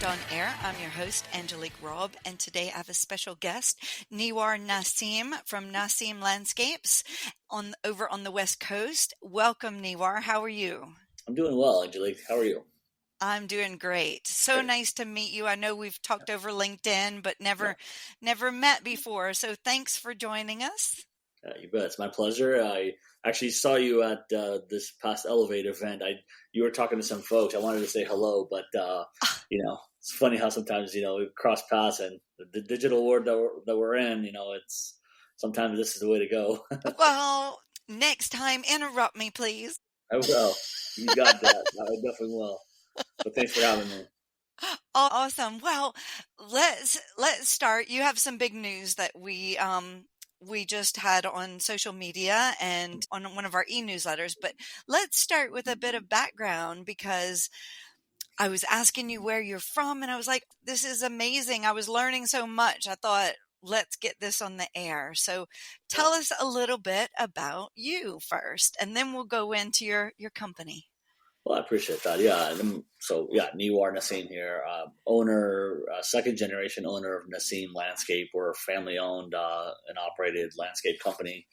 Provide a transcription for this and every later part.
on Air. I'm your host, Angelique Robb, and today I have a special guest, Niwar Nassim from Nassim Landscapes over on the West Coast. Welcome, Niwar. How are you? I'm doing well, Angelique. How are you? I'm doing great. So Great. nice to meet you. I know we've talked over LinkedIn, but never met before. So thanks for joining us. You bet. It's my pleasure. I actually saw you at this past Elevate event. You were talking to some folks. I wanted to say hello, but it's funny how sometimes we cross paths, and the digital world that we're in. It's sometimes this is the way to go. Well, next time, interrupt me, please. I will. You got that. I definitely will. But thanks for having me. Awesome. Well, let's start. You have some big news that we just had on social media and on one of our e-newsletters, but let's start with a bit of background because I was asking you where you're from and I was like, this is amazing. I was learning so much. I thought, let's get this on the air. So tell us a little bit about you first, and then we'll go into your company. Well, I appreciate that. Niwar Nassim here, second generation owner of Nassim Landscape. We're a family owned and operated landscape company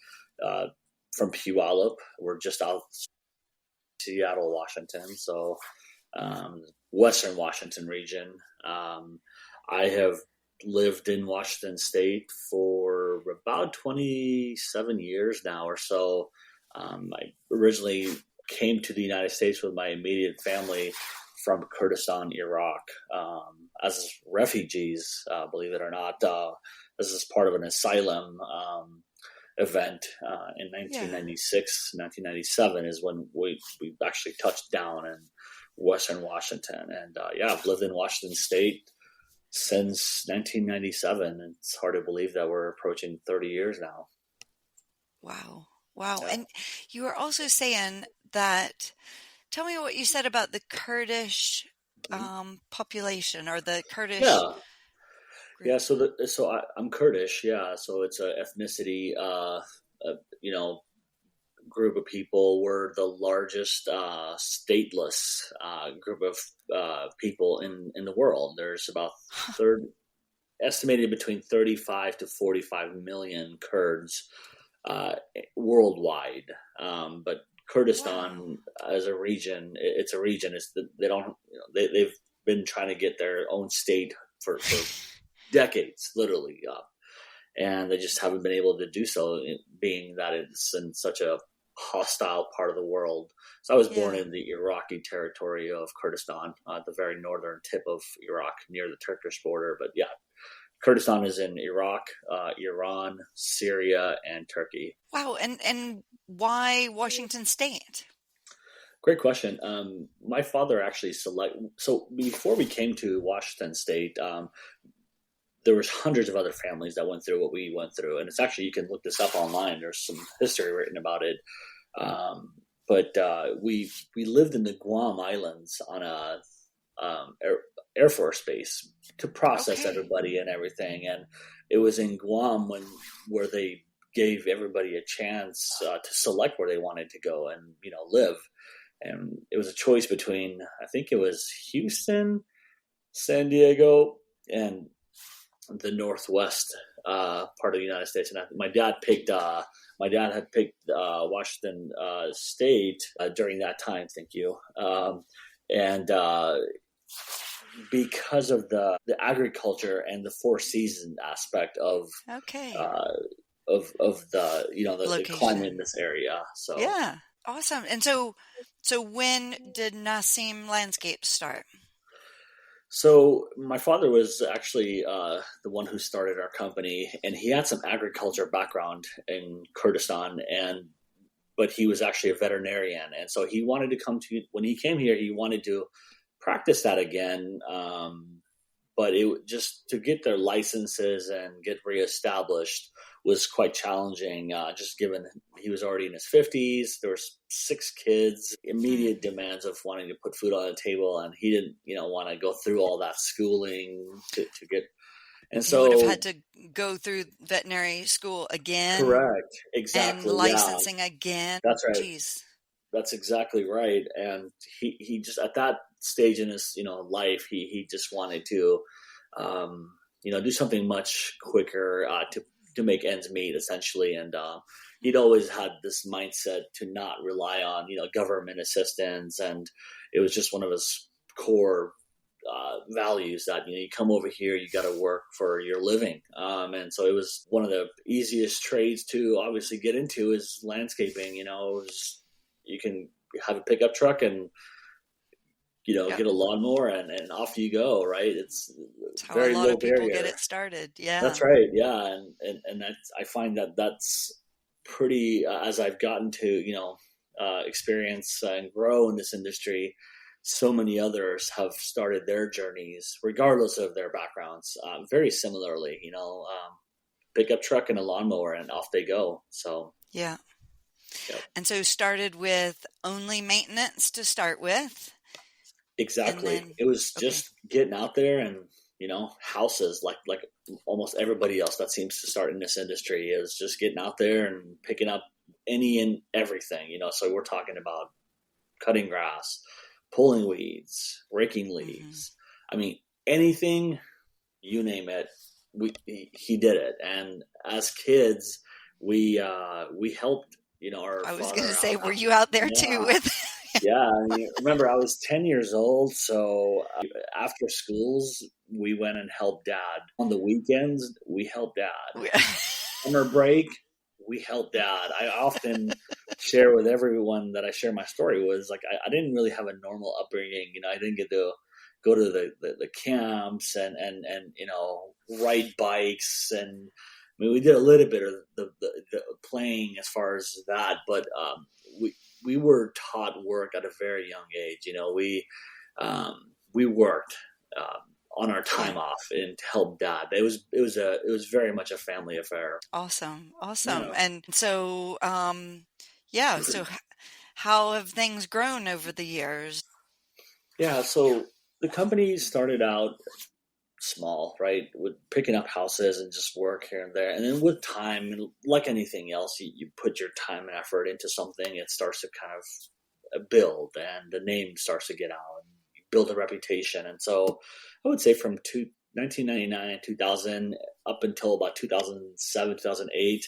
from Puyallup. We're just out Seattle, Washington, so Western Washington region. I have lived in Washington State for about 27 years now or so. I originally came to the United States with my immediate family from Kurdistan, Iraq, as refugees, believe it or not. This is part of an asylum event in 1996, 1997 is when we actually touched down in Western Washington. And I've lived in Washington State since 1997. It's hard to believe that we're approaching 30 years now. Wow. Yeah. And you were also saying that, tell me what you said about the Kurdish population or the Kurdish group. Yeah, so I'm Kurdish, yeah, so it's a ethnicity, group of people. We're the largest stateless group of people in the world. There's about estimated between 35 to 45 million Kurds worldwide, but Kurdistan as a region, it's a region. They've been trying to get their own state for decades, literally, and they just haven't been able to do so, being that it's in such a hostile part of the world. So I was born in the Iraqi territory of Kurdistan, the very northern tip of Iraq, near the Turkish border. But Kurdistan is in Iraq, Iran, Syria, and Turkey. Wow. And why Washington State? Great question. My father actually so before we came to Washington State, there was hundreds of other families that went through what we went through. And it's actually, you can look this up online. There's some history written about it. But we lived in the Guam Islands on a Air Force base to process everybody and everything. And it was in Guam where they gave everybody a chance to select where they wanted to go and, live. And it was a choice between, I think it was Houston, San Diego, and the Northwest part of the United States. And my dad had picked Washington State during that time. Thank you. And because of the agriculture and the four season aspect of the climate in this area. So yeah, awesome. And so when did Nassim Landscapes start? So my father was actually the one who started our company, and he had some agriculture background in Kurdistan, but he was actually a veterinarian, and so he wanted to when he came here, he wanted to practice that again, but it just to get their licenses and get reestablished was quite challenging, just given he was already in his 50s. There were 6 kids, immediate demands of wanting to put food on the table, and he didn't, want to go through all that schooling to get. And so he would have had to go through veterinary school again. Correct, exactly, and licensing again. That's right. Jeez. That's exactly right. And he just at that stage in his, life, he just wanted to, do something much quicker, to make ends meet, essentially. And he'd always had this mindset to not rely on, government assistance. And it was just one of his core values that, you come over here, you got to work for your living. And so it was one of the easiest trades to obviously get into is landscaping. You can have a pickup truck and, Yep. get a lawnmower and off you go, right? It's How a very lot low of people get barrier. it started. Yeah. That's right. Yeah. And that's, I find that's pretty, as I've gotten to, experience and grow in this industry, so many others have started their journeys, regardless of their backgrounds, very similarly, pickup truck and a lawnmower and off they go. So, Yeah. yep. And so started with only maintenance to start with. And Exactly. then, It was okay. just getting out there and, houses like almost everybody else that seems to start in this industry is just getting out there and picking up any and everything, so we're talking about cutting grass, pulling weeds, raking leaves. I mean, anything, you name it, he did it. And as kids, we helped, our I was going to father say, out. were you out there too Yeah. with? Yeah, I mean, remember I was 10 years old, so after schools, we went and helped dad. On the weekends, we helped dad. Summer break, we helped dad. I often share with everyone that I share my story was like, I didn't really have a normal upbringing. I didn't get to go to the camps and ride bikes. And I mean, we did a little bit of the playing as far as that, but we were taught work at a very young age. We worked on our time off and to help dad. It was very much a family affair. Awesome. Yeah. And so, yeah, so how have things grown over the years? Yeah. So the company started out small, right? With picking up houses and just work here and there. And then with time, and like anything else, you put your time and effort into something, it starts to kind of build and the name starts to get out and you build a reputation. And so I would say from 1999, 2000 up until about 2007, 2008,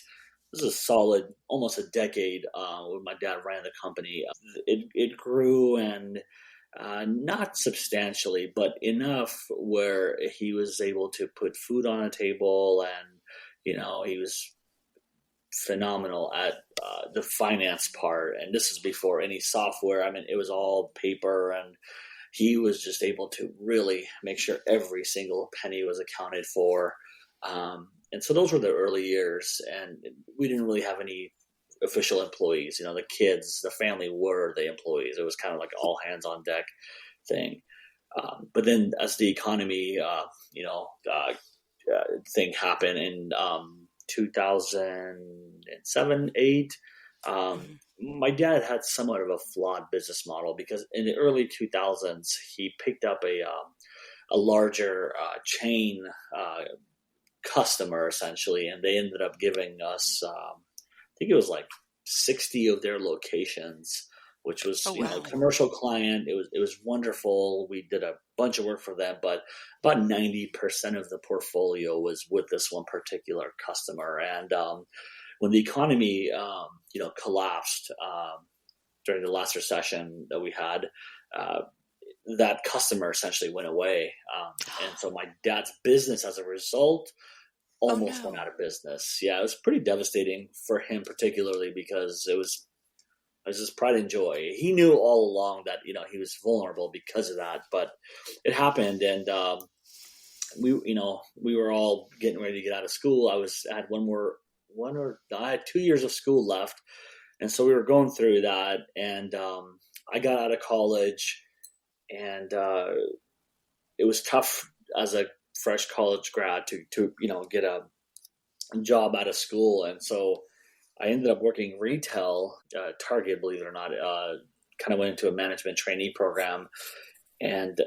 this is a solid, almost a decade when my dad ran the company. It grew and not substantially, but enough where he was able to put food on a table, and he was phenomenal at the finance part. And this is before any software. I mean, it was all paper, and he was just able to really make sure every single penny was accounted for. And so those were the early years, and we didn't really have any official employees. The kids, the family were the employees. It was kind of like all hands on deck thing. But then as the economy, thing happened in 2007, 8, my dad had somewhat of a flawed business model because in the early 2000s, he picked up a larger chain customer essentially, and they ended up giving us, I think it was like 60 of their locations, which was, Wow. commercial client. It was wonderful. We did a bunch of work for them, but about 90% of the portfolio was with this one particular customer. And when the economy, collapsed during the last recession that we had, that customer essentially went away. And so my dad's business as a result almost went out of business. Yeah, it was pretty devastating for him, particularly because it was just pride and joy. He knew all along that he was vulnerable because of that, but it happened, and we were all getting ready to get out of school. I had 2 years of school left, and so we were going through that, and I got out of college, and it was tough as a fresh college grad to get a job out of school. And so I ended up working retail, Target, believe it or not, kind of went into a management trainee program. And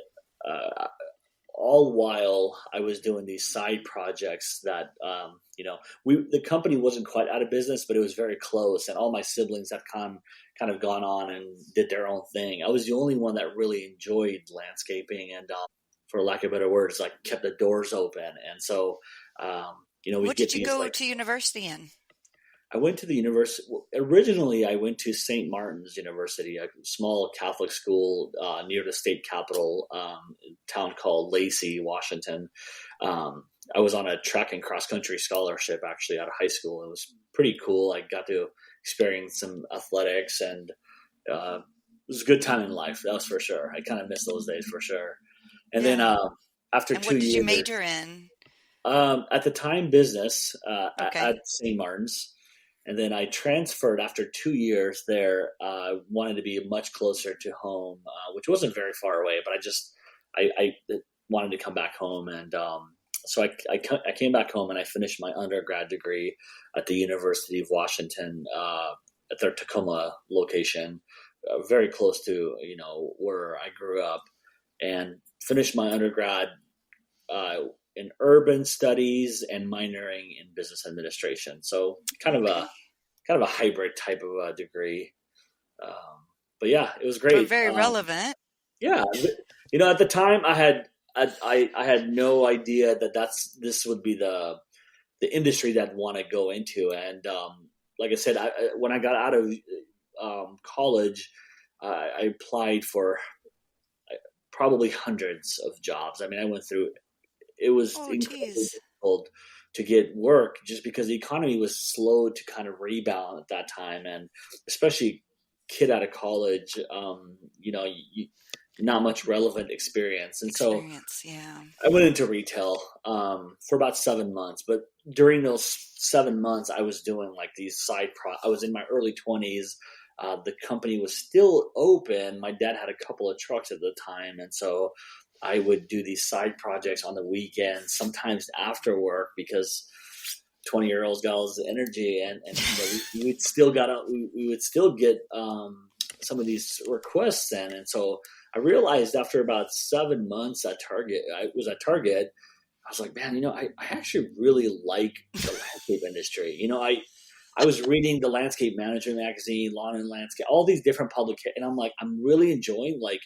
all while I was doing these side projects that, the company wasn't quite out of business, but it was very close. And all my siblings had kind of gone on and did their own thing. I was the only one that really enjoyed landscaping and, for lack of better words, like kept the doors open. And so, we'd What get did you these go like, to university in? I went to the university. Originally, I went to St. Martin's University, a small Catholic school near the state capital, town called Lacey, Washington. I was on a track and cross country scholarship actually out of high school. It was pretty cool. I got to experience some athletics, and it was a good time in life. That was for sure. I kind of miss those days for sure. And then Yeah. after And what two did you years, major in? at the time, business Okay. at St. Martin's. And then I transferred after 2 years there. Wanted to be much closer to home, which wasn't very far away, but I wanted to come back home. And so I came back home and I finished my undergrad degree at the University of Washington at their Tacoma location, very close to, where I grew up, and finished my undergrad in urban studies and minoring in business administration. So kind of Okay. a hybrid type of degree. But yeah, it was Well, great. very relevant. Yeah, at the time I had no idea that this would be the industry that I'd want to go into. And like I said, when I got out of college, I applied for probably hundreds of jobs. I mean, I went through. It was Oh, incredibly geez. difficult to get work just because the economy was slow to kind of rebound at that time, and especially kid out of college, not much relevant experience. And so Experience. Yeah. I went into retail for about 7 months. But during those 7 months, I was doing like these I was in my early 20s. The company was still open. My dad had a couple of trucks at the time, and so I would do these side projects on the weekends, sometimes after work, because 20-year-olds got all this energy, and we would still we would still get some of these requests in. And so I realized after about 7 months at Target, I was like, man, I actually really like the landscape industry. I was reading the Landscape Manager magazine, Lawn and Landscape, all these different publications, and I'm like, I'm really enjoying, like,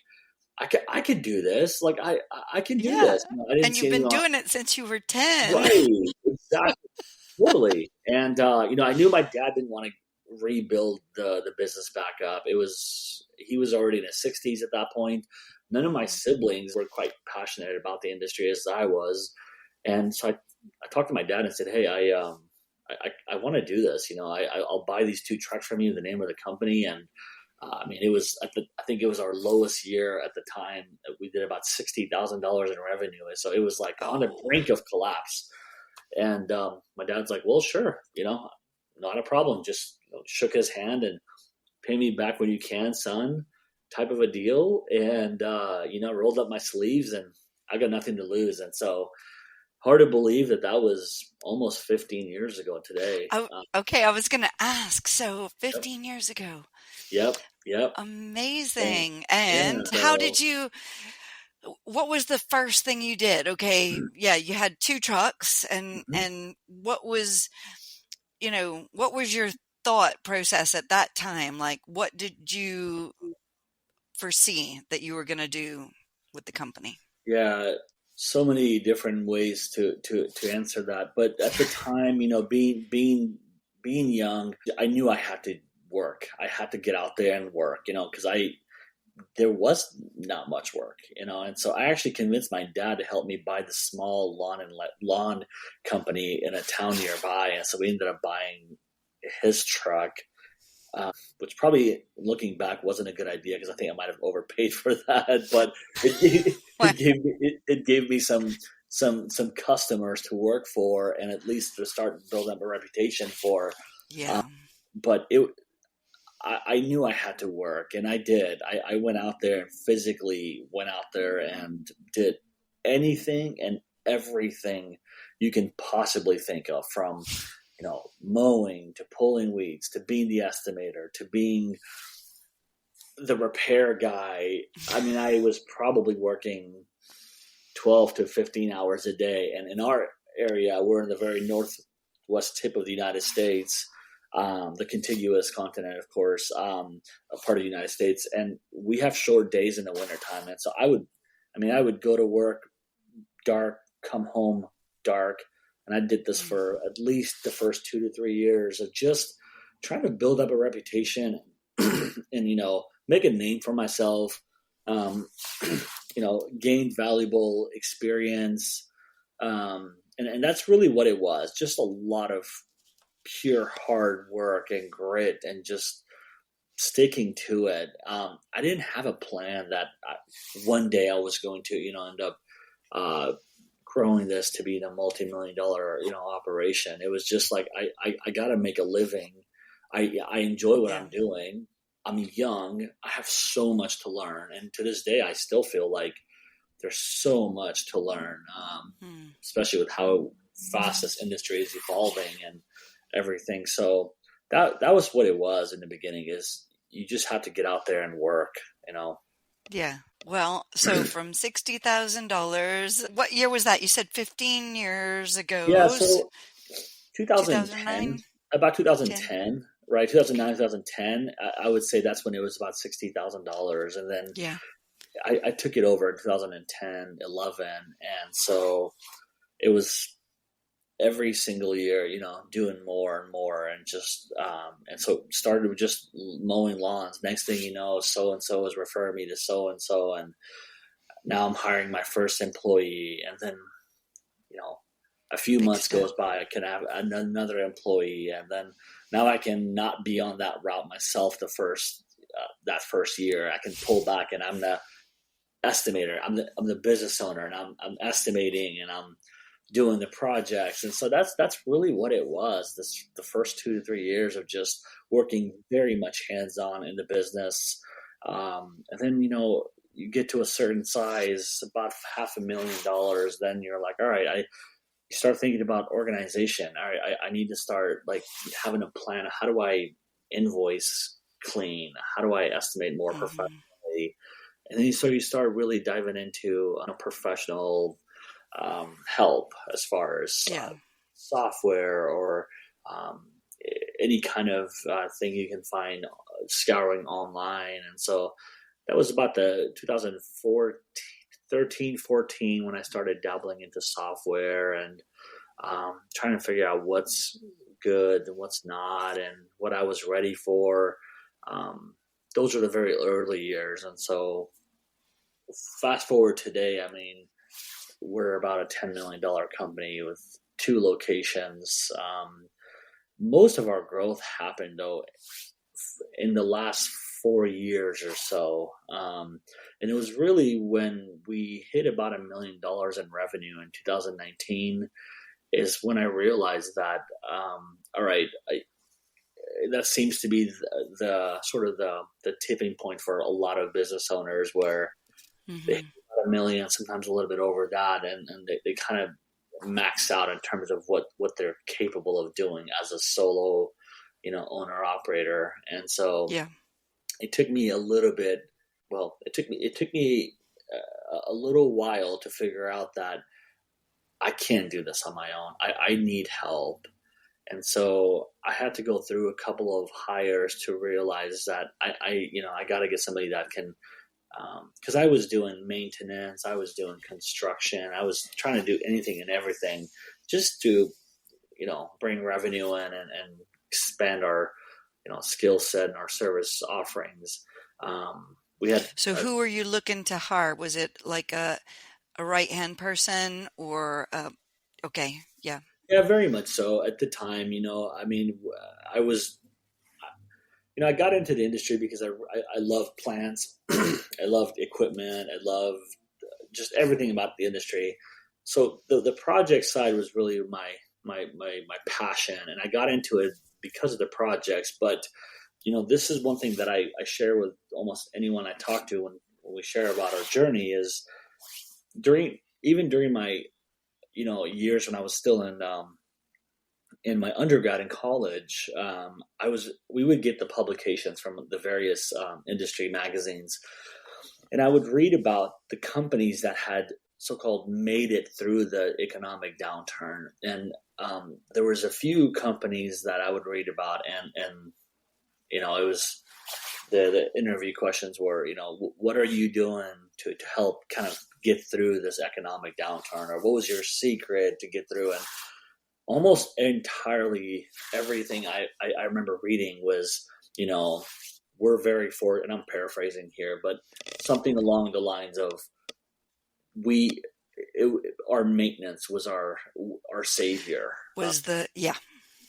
I could do this. Like, I can do Yeah. this. I didn't And see you've been anyone. doing it since you were 10. Right, exactly, totally. And I knew my dad didn't want to rebuild the business back up. He was already in his 60s at that point. None of my siblings were quite passionate about the industry as I was, and so I talked to my dad and said, "Hey, I want to do this. I'll buy these 2 trucks from you, the name of the company." And I mean, it was I think it was our lowest year at the time. We did about $60,000 in revenue, so it was like on the Oh, brink of collapse. And my dad's like, "Well, sure, not a problem." Just shook his hand and pay me back when you can, son, type of a deal. And rolled up my sleeves, and I got nothing to lose. And so hard to believe that was almost 15 years ago today. oh, okay. I was going to ask. So Yep, 15 years ago. yep. And Amazing. yeah, And what was the first thing you did? Okay. Yeah. You had 2 trucks mhm. and what was your thought process at that time? Like, what did you foresee that you were going to do with the company? Yeah, so many different ways to answer that. But at the time, being young, I knew I had to work. I had to get out there and work, because there was not much work, and so I actually convinced my dad to help me buy the small lawn company in a town nearby. And so we ended up buying his truck, which probably looking back wasn't a good idea because I think I might have overpaid for that. But Well, it gave me some customers to work for, and at least to start building up a reputation for. yeah. But I knew I had to work, and I did. I went out there and physically went out there and did anything and everything you can possibly think of, from mowing to pulling weeds to being the estimator to being the repair guy. I mean, I was probably working 12 to 15 hours a day. And in our area, we're in the very northwest tip of the United States, the contiguous continent, of course, a part of the United States. And we have short days in the wintertime. And so I would go to work dark, come home dark. And I did this for at least the first 2 to 3 years of just trying to build up a reputation and, make a name for myself, gain valuable experience. And that's really what it was. Just a lot of pure hard work and grit and just sticking to it. I didn't have a plan that one day I was going to, end up growing this to be the multi-million-dollar, operation. It was just like, I got to make a living. I enjoy what I'm doing. I'm young. I have so much to learn. And to this day, I still feel like there's so much to learn, especially with how fast this industry is evolving and everything. So that was what it was in the beginning, is you just have to get out there and work, Yeah. Well, so from $60,000, what year was that? You said 15 years ago. Yeah, so 2009? About 2010, right? 2009, 2010, I would say that's when it was about $60,000. And then I took it over in 2010, 11. And so it was every single year, doing more and more, and just, and so started with just mowing lawns. Next thing you know, so-and-so is referring me to so-and-so. And now I'm hiring my first employee. And then, a few months goes by, I can have another employee. And then now I can not be on that route myself that first year. I can pull back, and I'm the estimator. I'm the business owner, and I'm estimating, and I'm doing the projects. And so that's really what it was. The first 2 to 3 years of just working very much hands-on in the business. And then, you get to a certain size, about $500,000, then you're like, all right, you start thinking about organization. All right, I need to start like having a plan. How do I invoice clean? How do I estimate more professionally? And then you start really diving into professional help as far as software or any kind of thing you can find scouring online. And so that was about the 2013, 14 when I started dabbling into software and trying to figure out what's good and what's not and what I was ready for. Those are the very early years. And so fast forward today, we're about a $10 million company with 2 locations. Most of our growth happened, though, in the last 4 years or so. And it was really when we hit about $1 million in revenue in 2019 is when I realized that, all right, that seems to be the sort of the tipping point for a lot of business owners where they hit about $1 million, sometimes a little bit over that, and they kind of max out in terms of what they're capable of doing as a solo, owner operator. And so it took me a little bit. Well, it took me a little while to figure out that I can't do this on my own. I need help. And so I had to go through a couple of hires to realize that I got to get somebody that can, because I was doing maintenance, I was doing construction, I was trying to do anything and everything just to, bring revenue in and expand our, skill set and our service offerings. So who were you looking to hire? Was it like a right-hand person or, okay. Yeah. Yeah, very much so. At the time, I was, I got into the industry because I love plants. I loved equipment. I loved just everything about the industry. So the project side was really my passion, and I got into it because of the projects. But, this is one thing that I share with almost anyone I talk to when we share about our journey is during my, years when I was still in my undergrad in college, we would get the publications from the various industry magazines, and I would read about the companies that had so-called made it through the economic downturn. And there was a few companies that I would read about, and it was the interview questions were, what are you doing to help kind of get through this economic downturn, or what was your secret to get through? And almost entirely everything I remember reading was, we're very fortunate, and I'm paraphrasing here, but something along the lines of our maintenance was our savior. Yeah.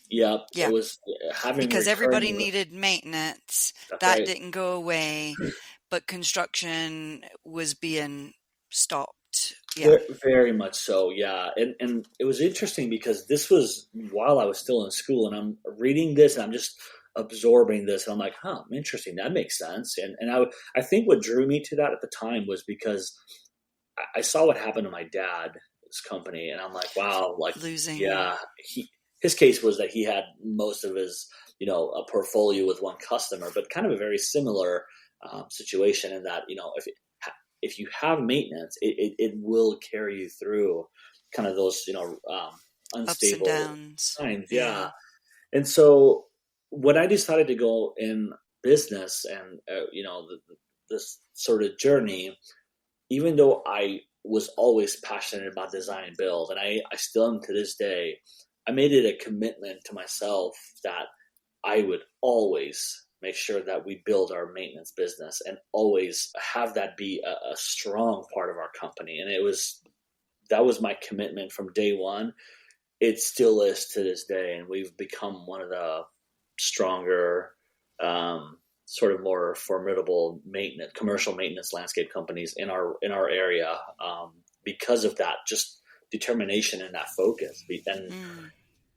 Yep. Yeah. It was having Because everybody recurring. needed maintenance. That's That right. didn't go away, but construction was being stopped. Yeah. Very much so, yeah. And it was interesting because this was while I was still in school, and I'm reading this and I'm just absorbing this, and I'm like, interesting, that makes sense. And I think what drew me to that at the time was because I saw what happened to my dad's company, and I'm like, wow, like, Losing. yeah, his case was that he had most of his, a portfolio with one customer, but kind of a very similar situation in that, if you have maintenance, it will carry you through kind of those, Ups and unstable downs. times. Yeah. Yeah. And so when I decided to go in business and, this sort of journey, even though I was always passionate about design and build, and I still am to this day, I made it a commitment to myself that I would always make sure that we build our maintenance business and always have that be a strong part of our company. And that was my commitment from day one. It still is to this day. And we've become one of the stronger, sort of more formidable commercial maintenance landscape companies in our area, because of that, just determination and that focus.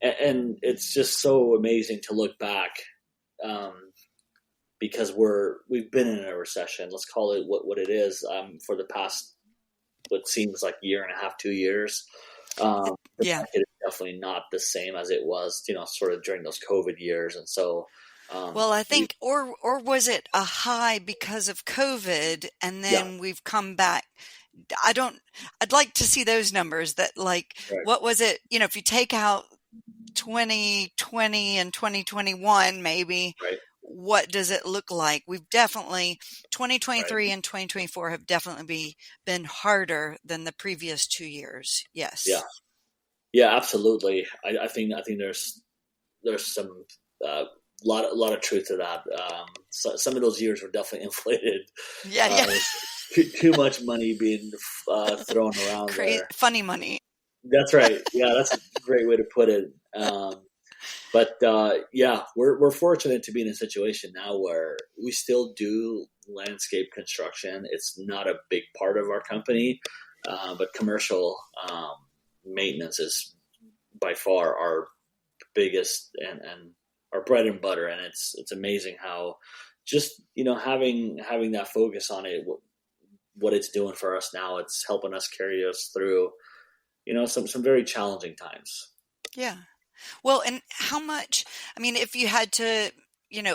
And it's just so amazing to look back, because we've been in a recession. Let's call it what it is, for the past, what seems like year and a half, 2 years. The Yeah. market is definitely not the same as it was, sort of during those COVID years. And so, Well, I think, or was it a high because of COVID, and yeah, then we've come back? I'd like to see those numbers that, like, right, what was it? If you take out 2020 and 2021, maybe, right, what does it look like? We've definitely, right. 2023 and 2024 have definitely been harder than the previous 2 years. Yeah, Yes. yeah, absolutely. I think there's some, lot of truth to that. So some of those years were definitely inflated. Yeah. Yeah. Too much money being thrown around there. Funny money. That's right. Yeah, that's a great way to put it. But yeah, we're fortunate to be in a situation now where we still do landscape construction. It's not a big part of our company, but commercial maintenance is by far our biggest and our bread and butter. And it's amazing how just having that focus on it, what it's doing for us now. It's helping us carry us through some very challenging times. Yeah. Well, and how much, I mean, if you had to,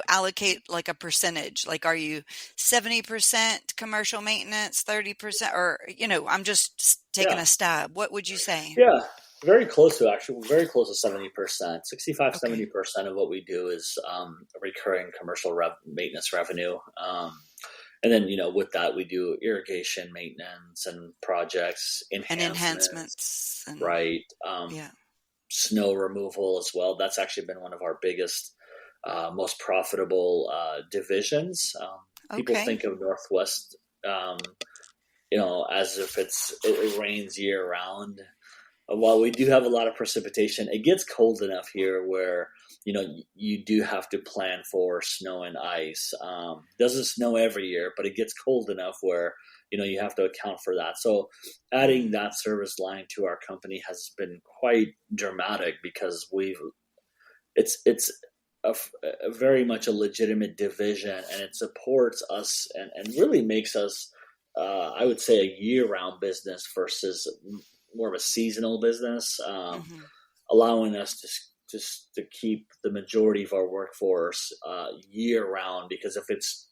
allocate like a percentage, like, are you 70% commercial maintenance, 30%, or, I'm just taking Yeah. a stab. What would you say? Yeah, very close to 70%, 65, Okay. 70% of what we do is recurring commercial maintenance revenue. And then, with that, we do irrigation maintenance and projects, And enhancements, enhancements and right? yeah. Snow removal as well. That's actually been one of our biggest, most profitable divisions. People Okay. think of Northwest, as if it rains year round. While we do have a lot of precipitation, it gets cold enough here where you do have to plan for snow and ice. Doesn't snow every year, but it gets cold enough where you have to account for that. So adding that service line to our company has been quite dramatic because it's a very much a legitimate division, and it supports us and really makes us, I would say, a year-round business versus more of a seasonal business, Mm-hmm. allowing us to keep the majority of our workforce year round. Because if it's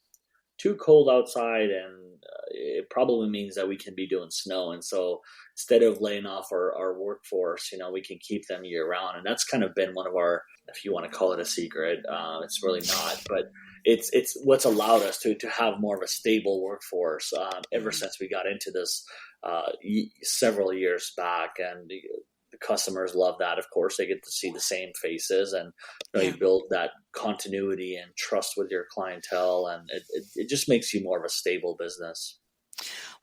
too cold outside, and it probably means that we can be doing snow. And so instead of laying off our workforce, we can keep them year round. And that's kind of been one of our, if you want to call it a secret, it's really not, but it's what's allowed us to have more of a stable workforce ever Mhm. since we got into this several years back. And the customers love that. Of course, they get to see the same faces, and you Yeah. build that continuity and trust with your clientele, and it just makes you more of a stable business.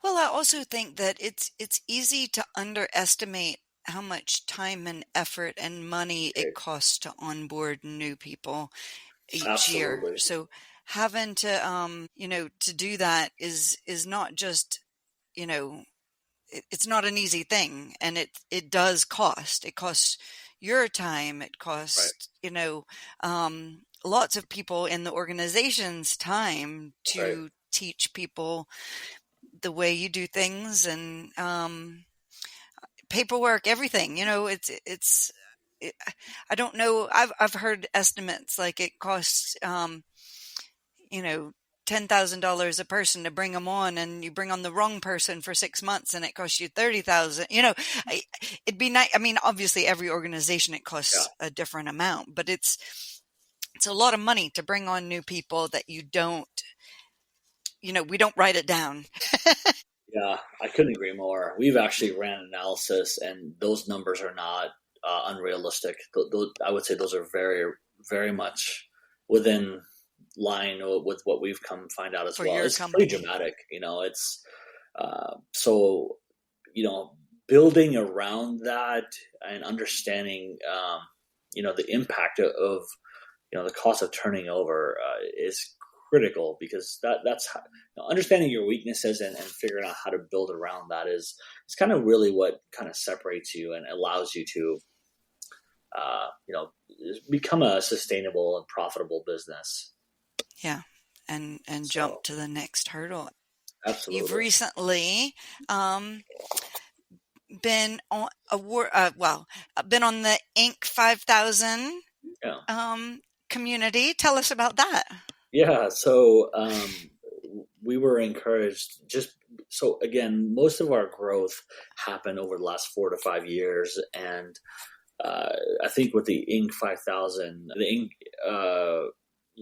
Well, I also think that it's easy to underestimate how much time and effort and money it Right. costs to onboard new people each year. Absolutely. So having to to do that is not just, you know, it's not an easy thing, and it does cost. It costs your time, it Right. costs, lots of people in the organization's time Right. to teach people the way you do things, and paperwork, everything. It, I don't know. I've heard estimates like it costs you know $10,000 a person to bring them on, and you bring on the wrong person for 6 months and it costs you 30,000. It'd be nice. I mean, obviously every organization, it Yeah. costs a different amount, but it's a lot of money to bring on new people that we don't write it down. Yeah, I couldn't agree more. We've actually ran analysis, and those numbers are not unrealistic. I would say those are very, very much within line with what we've come find out as For well. your It's pretty company. dramatic. It's so you know building around that and understanding the impact of the cost of turning over is critical, because that's how, understanding your weaknesses and figuring out how to build around that is kind of really what kind of separates you and allows you to uh, you know become a sustainable and profitable business. Yeah. And jump So to the next hurdle. You've absolutely. recently um, been on been on the Inc. 5000 Yeah. community. Tell us about that. Yeah, so we were encouraged. Just so again, most of our growth happened over the last 4 to 5 years, and I think with the Inc. 5000, the Inc.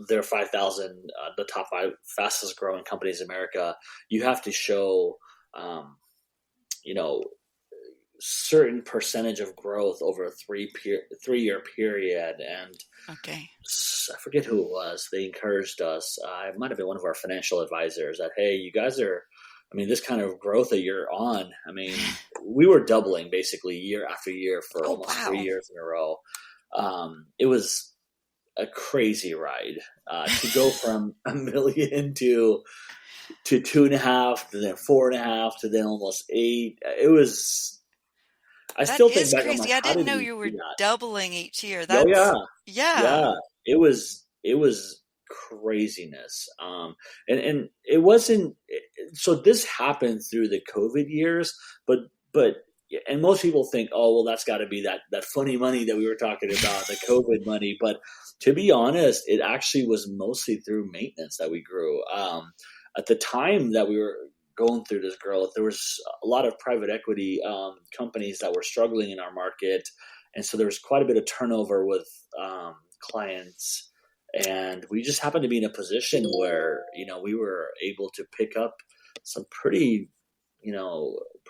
Their 5,000, the top five fastest growing companies in America, you have to show, um, you know, certain percentage of growth over a 3 year period, and Okay. I forget who it was. They encouraged us. It might have been one of our financial advisors that, hey, you guys are, I mean, this kind of growth that you're on. I mean, we were doubling basically year after year for Oh, almost three wow. years in a row. It was a crazy ride to go from a million to two and a half, to then four and a half, to then almost eight. It was. I That still think is back. I'm like, crazy. I how didn't did know we you were do that? doubling each year. Oh yeah, Yeah. yeah, it was craziness. And it wasn't. So this happened through the COVID years, but and most people think, oh well, that's got to be that funny money that we were talking about, the COVID money. But to be honest, it actually was mostly through maintenance that we grew. At the time that we were going through this growth, there was a lot of private equity companies that were struggling in our market, and so there was quite a bit of turnover with clients, and we just happened to be in a position where we were able to pick up some pretty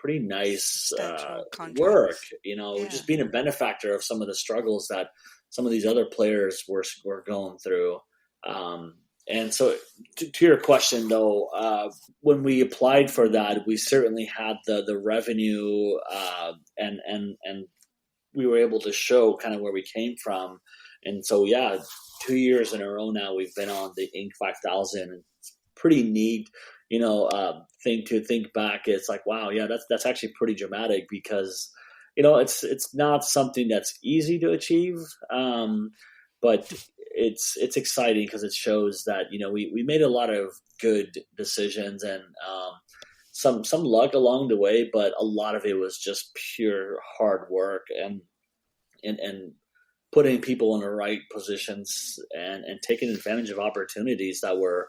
nice Substantial work. contracts. Just Yeah. being a benefactor of some of the struggles that some of these other players were going through. And so, to your question, though, when we applied for that, we certainly had the revenue, and we were able to show kind of where we came from. And so, yeah, 2 years in a row now we've been on the Inc. 5000. It's pretty neat, thing to think back. It's like, wow, yeah, that's actually pretty dramatic, because it's not something that's easy to achieve, but it's exciting because it shows that we made a lot of good decisions, and some luck along the way, but a lot of it was just pure hard work, and putting people in the right positions, and taking advantage of opportunities that were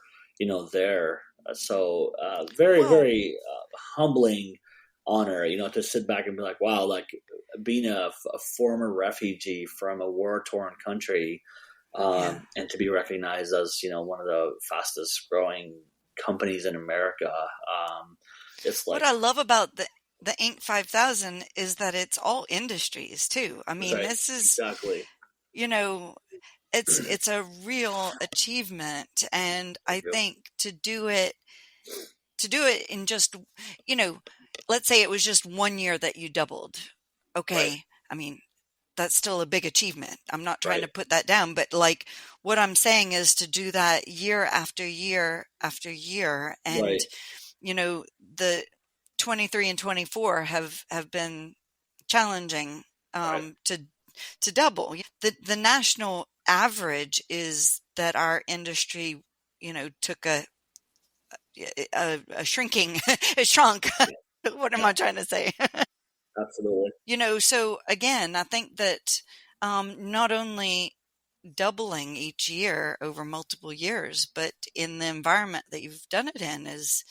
there. So very, Well, very humbling honor, to sit back and be like, wow, like being a former refugee from a war-torn country, yeah. and to be recognized as, one of the fastest growing companies in America. It's What like, I love about the Inc. 5000 is that it's all industries too. I mean, right, this is, exactly. you know, it's a real achievement, and I Thank you. think to do it in just, you know, let's say it was just 1 year that you doubled. Right, Okay. I mean, that's still a big achievement. I'm not trying right, to put that down, but like what I'm saying is to do that year after year after year. And, right, the 23 and 24 have been challenging, right. to double. The national average is that our industry, took a shrinking, it shrunk. What am Yeah, I trying to say? absolutely. So again, I think that, not only doubling each year over multiple years, but in the environment that you've done it in is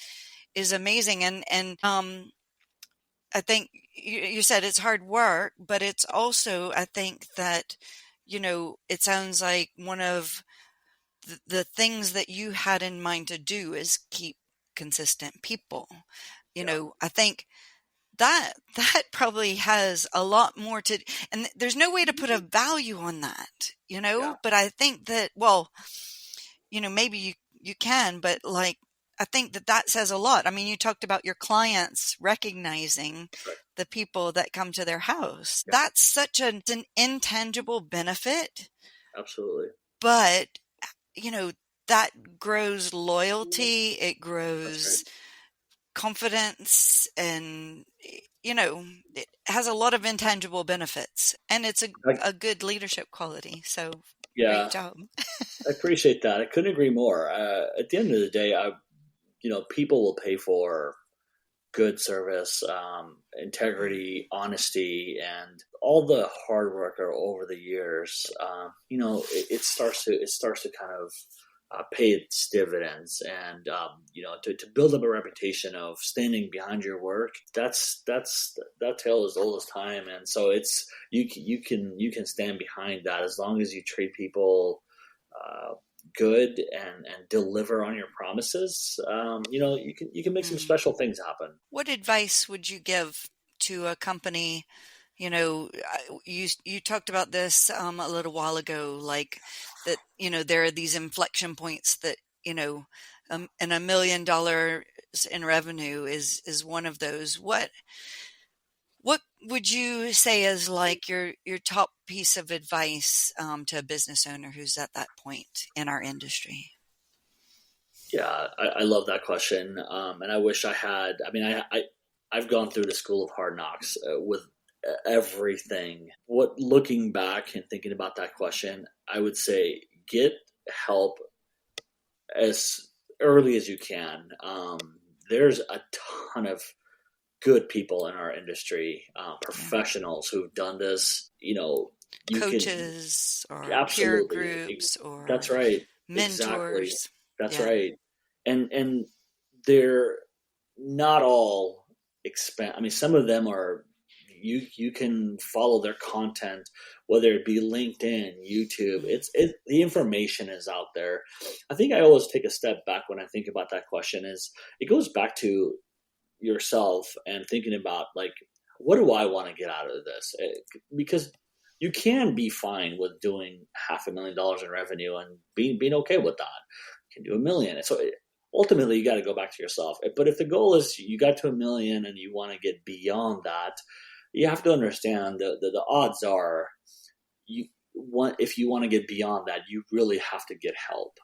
amazing. And I think you said it's hard work, but it's also, I think that, it sounds like one of the things that you had in mind to do is keep consistent people. Yeah, I think that probably has a lot more to, and there's no way to put a value on that, yeah, but I think that, well, maybe you can, but like, I think that says a lot. I mean, you talked about your clients recognizing right. the people that come to their house. Yeah, That's such an intangible benefit, absolutely. but you know, that grows loyalty, it That's right. grows confidence, and it has a lot of intangible benefits, and it's I, a good leadership quality. So great yeah, job. I appreciate that. I couldn't agree more. At the end of the day, people will pay for good service, integrity, honesty, and all the hard work over the years. It starts to kind of pay its dividends, and to build up a reputation of standing behind your work. That tale is old as time, and so it's you can stand behind that as long as you treat people uh, good and deliver on your promises. You can make some Mm. special things happen. What advice would you give to a company? You talked about this, a little while ago, like that. There are these inflection points that, and $1 million in revenue is one of those. What would you say is like your top piece of advice, to a business owner who's at that point in our industry? Yeah, I love that question, and I wish I had. I mean, I've gone through the school of hard knocks with everything. What looking back and thinking about that question, I would say get help as early as you can. There's a ton of good people in our industry, Yeah. professionals who've done this. You can Coaches or peer absolutely. groups That's or right. Exactly. mentors. That's Yeah. right. And they're not all I mean, some of them are. You can follow their content, whether it be LinkedIn, YouTube. Mm. The information is out there. I think I always take a step back when I think about that question. Is it goes back to yourself and thinking about, like, what do I want to get out of this? Because you can be fine with doing $500,000 in revenue and being okay with that. You can do 1 million. So ultimately, you got to go back to yourself. But if the goal is you got to 1 million and you want to get beyond that, you have to understand the odds are if you want to get beyond that, you really have to get help.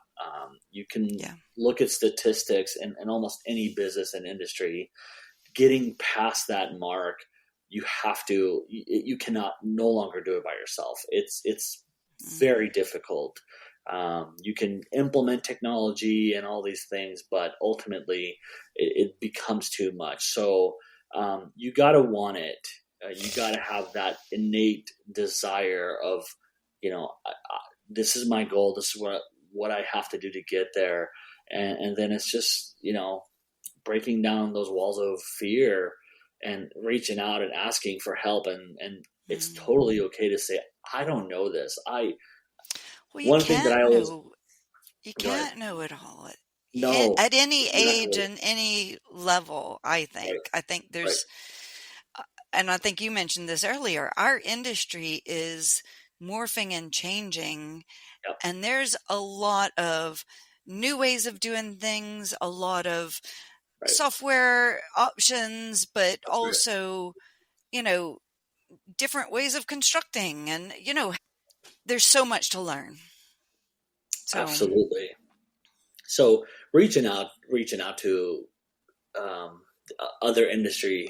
You can Yeah. look at statistics in almost any business and industry. Getting past that mark, you cannot no longer do it by yourself. It's Mm. very difficult. You can implement technology and all these things, but ultimately it becomes too much. So you got to want it. You got to have that innate desire of, this is my goal. This is what I have to do to get there. and then it's just, breaking down those walls of fear and reaching out and asking for help, and it's Mm. totally okay to say, I don't know this. Well, One thing that I always you go ahead. can't know it all No, at any age exactly. and any level. I Right, think right. there's, and I think you mentioned this earlier. Our industry is morphing and changing, Yep, and there's a lot of new ways of doing things, a lot of right. software options, but That's right. also, you know, different ways of constructing, and there's so much to learn. So, Absolutely. So reaching out to um, other industry.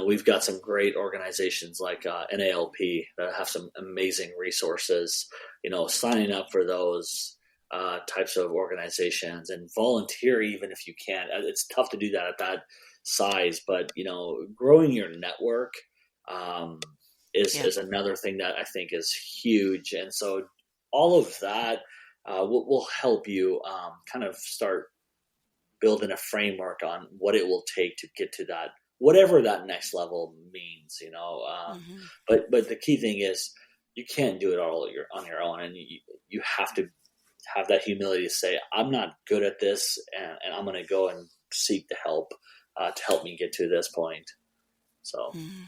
We've got some great organizations like NALP that have some amazing resources. Signing up for those types of organizations and volunteer even if you can. It's tough to do that at that size, but growing your network um, is yeah. is another thing that I think is huge. And so all of that will help you kind of start building a framework on what it will take to get to that, whatever that next level means. Hmm. But the key thing is you can't do it all on your own, and you have to have that humility to say, I'm not good at this, and I'm going to go and seek the help to help me get to this point. So Hmm.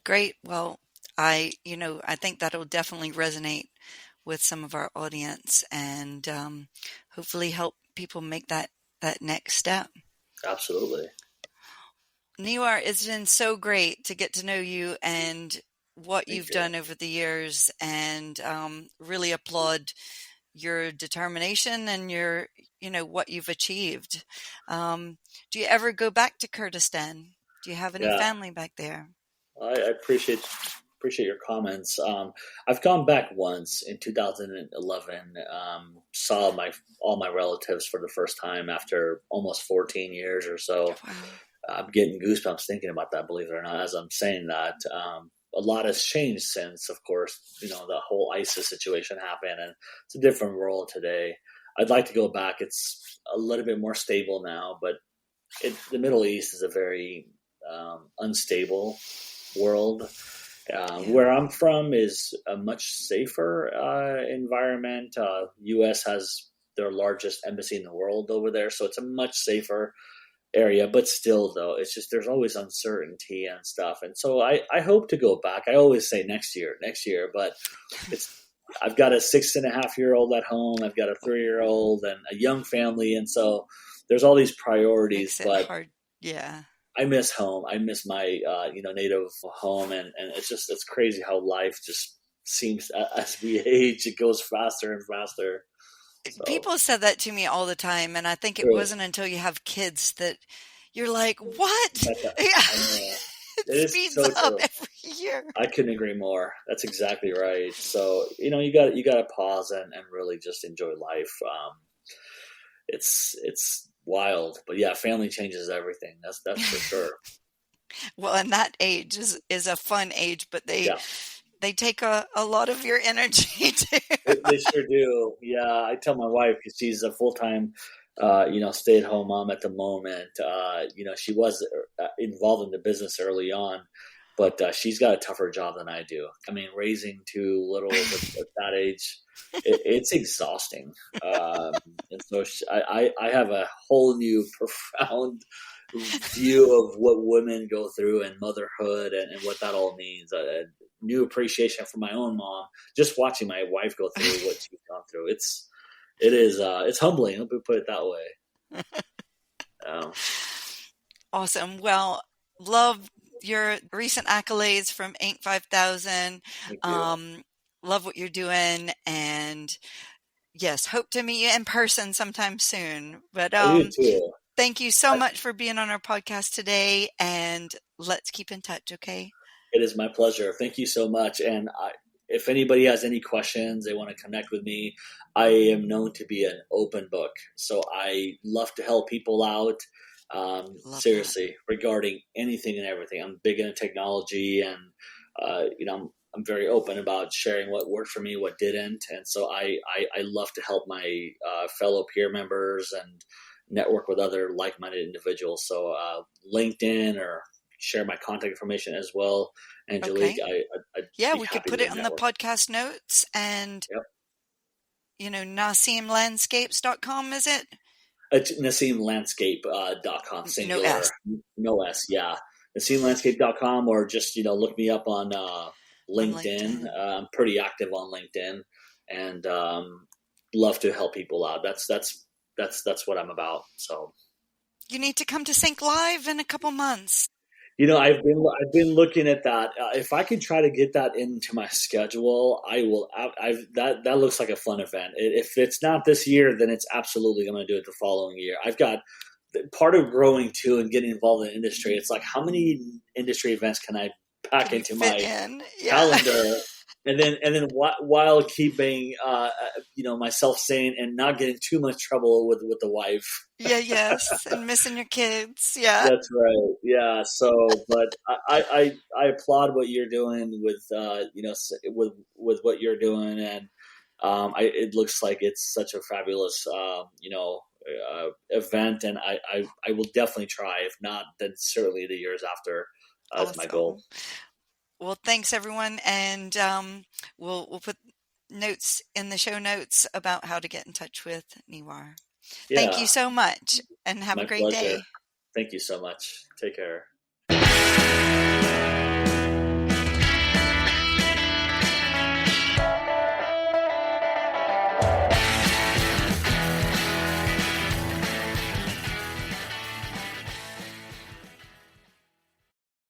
Great. Well, I think that'll definitely resonate with some of our audience, and hopefully help people make that next step. absolutely. Niwar, it's been so great to get to know you and what Thank you've you. done over the years, and really applaud your determination and what you've achieved. Um, do you ever go back to Kurdistan? Do you have any Yeah, family back there? I appreciate your comments. I've gone back once in 2011. Saw my all my relatives for the first time after almost 14 years or so. Wow. I'm getting goosebumps thinking about that. Believe it or not, as I'm saying that, a lot has changed since. Of course, the whole ISIS situation happened, and it's a different world today. I'd like to go back. It's a little bit more stable now, but the Middle East is a very unstable world. Yeah. Where I'm from is a much safer environment. U.S. has their largest embassy in the world over there, so it's a much safer area. But still, though, it's just there's always uncertainty and stuff. And so I hope to go back. I always say next year, but it's I've got a 6.5-year-old at home. I've got a 3-year-old and a young family, and so there's all these priorities. Makes it But hard. Yeah. I miss home. I miss my native home, and it's crazy how life just seems as we age, it goes faster and faster. So People said that to me all the time, and I think it true. wasn't until you have kids that you're like, "What?" That's Yeah. I know It it is speeds so up true. every year. I couldn't agree more. That's exactly right. So you got to pause and really just enjoy life. It's wild, but yeah, family changes everything. That's for sure. Well, and that age is a fun age, but Yeah. they take a lot of your energy too. They sure do. Yeah, I tell my wife because she's a full time, stay at home mom at the moment. She was involved in the business early on, but she's got a tougher job than I do. I mean, raising two littles at that age, it's exhausting. Um, and so I have a whole new profound view of what women go through and motherhood and what that all means. A new appreciation for my own mom, just watching my wife go through what she's gone through. It's humbling. Let me put it that way. Um, Awesome. Well, love your recent accolades from Inc. 5000. thank you. Um, love what you're doing, and yes, hope to meet you in person sometime soon. But I do too. thank you so I, much for being on our podcast today, and let's keep in touch, okay? it is my pleasure. Thank you so much. And if anybody has any questions, they want to connect with me, I am known to be an open book. So I love to help people out. Love that. Seriously, regarding anything and everything. I'm big into technology, and I'm I'm very open about sharing what worked for me, what didn't, and so I love to help my fellow peer members and network with other like-minded individuals. So LinkedIn, or share my contact information as well. Angelique, Okay. I'd Yeah, be we could happy put to it on the network. podcast notes and, Yep. NasimLandscapes.com, is it? NasimLandscape.com, No S. singular, no S. Yeah. NasimLandscape.com, or just, look me up on On LinkedIn. LinkedIn. I'm pretty active on LinkedIn, and love to help people out. That's what I'm about. So, You need to come to Sync Live in a couple months. I've been looking at that. If I can try to get that into my schedule, I will. That looks like a fun event. If it's not this year, then it's absolutely I'm going to do it the following year. I've got part of growing too and getting involved in the industry. It's like, how many industry events can I pack Can you into fit my in? Yeah. calendar, and then while keeping myself sane and not getting too much trouble with the wife. Yeah, yes. And missing your kids. Yeah. That's right. Yeah. So, but I applaud what you're doing with with what you're doing, and it looks like it's such a fabulous event, and I will definitely try. If not, then certainly the years after is my goal. Awesome. Well, thanks everyone. And we'll put notes in the show notes about how to get in touch with Niwar. Thank you Yeah, so much and have a my great pleasure. day. Thank you so much. Take care.